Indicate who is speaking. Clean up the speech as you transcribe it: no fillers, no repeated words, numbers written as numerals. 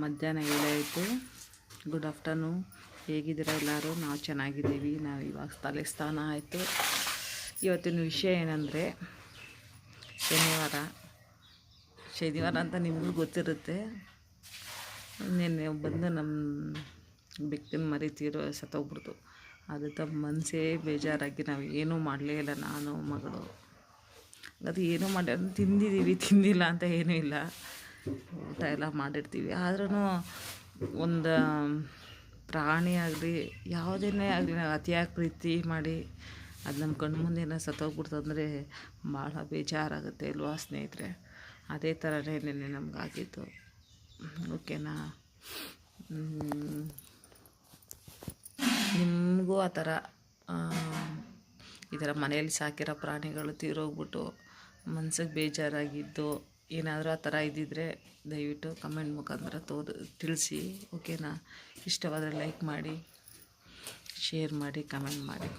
Speaker 1: ಮಧ್ಯಾಹ್ನ 7 ಆಯಿತು. Good afternoon. ಹೇಗಿದ್ದೀರಾ ಎಲ್ಲರೂ? ನಾವು ಚೆನ್ನಾಗಿದ್ದೀವಿ. ನಾವು ಇವಾಗ ತಲೆ ಸ್ನಾನ ಆಯಿತು. ಇವತ್ತಿನ ವಿಷಯ ಏನಂದರೆ ಶನಿವಾರ ಅಂತ ನಿಮಗೂ ಗೊತ್ತಿರುತ್ತೆ. ನಿನ್ನೆ ಬಂದು ನಮ್ಮ ಬೆಕ್ಕಿನ ಮರಿ ಸತ್ತೋಗ್ಬಿಡ್ತು. ಅದಕ್ಕೆ ಮನಸ್ಸೇ ಬೇಜಾರಾಗಿ ನಾವು ಏನೂ ಮಾಡಲೇ ಇಲ್ಲ. ನಾನು ಮಗಳು ಅದು ಏನೂ ಮಾಡಿ ತಿಂದಿಲ್ಲ ಅಂತ ಏನೂ ಇಲ್ಲ, ಊಟ ಎಲ್ಲ ಮಾಡಿರ್ತೀವಿ. ಆದ್ರೂ ಒಂದು ಪ್ರಾಣಿ ಆಗಲಿ ಯಾವುದನ್ನೇ ಆಗಲಿ ನಾವು ಅತಿಯಾಗಿ ಪ್ರೀತಿ ಮಾಡಿ ಅದು ನಮ್ಮ ಕಣ್ಣು ಮುಂದೆನೇ ಸತ್ತೋಗ್ಬಿಡ್ತು ಅಂದರೆ ಭಾಳ ಬೇಜಾರಾಗುತ್ತೆ ಅಲ್ವಾ ಸ್ನೇಹಿತರೆ? ಅದೇ ಥರನೇ ನಿನ್ನೆ ನಮಗಾಗಿತ್ತು. ಓಕೆನಾ? ನಿಮಗೂ ಆ ಥರ ಈ ಥರ ಮನೆಯಲ್ಲಿ ಸಾಕಿರೋ ಪ್ರಾಣಿಗಳು ತೀರೋಗ್ಬಿಟ್ಟು ಮನ್ಸಿಗೆ ಬೇಜಾರಾಗಿದ್ದು ಏನಾದರೂ ಆ ಥರ ಇದ್ದಿದ್ದರೆ ದಯವಿಟ್ಟು ಕಮೆಂಟ್ ಮುಖಾಂತರ ತಿಳಿಸಿ. ಓಕೆನಾ? ಇಷ್ಟವಾದರೆ ಲೈಕ್ ಮಾಡಿ, ಶೇರ್ ಮಾಡಿ, ಕಮೆಂಟ್ ಮಾಡಿ.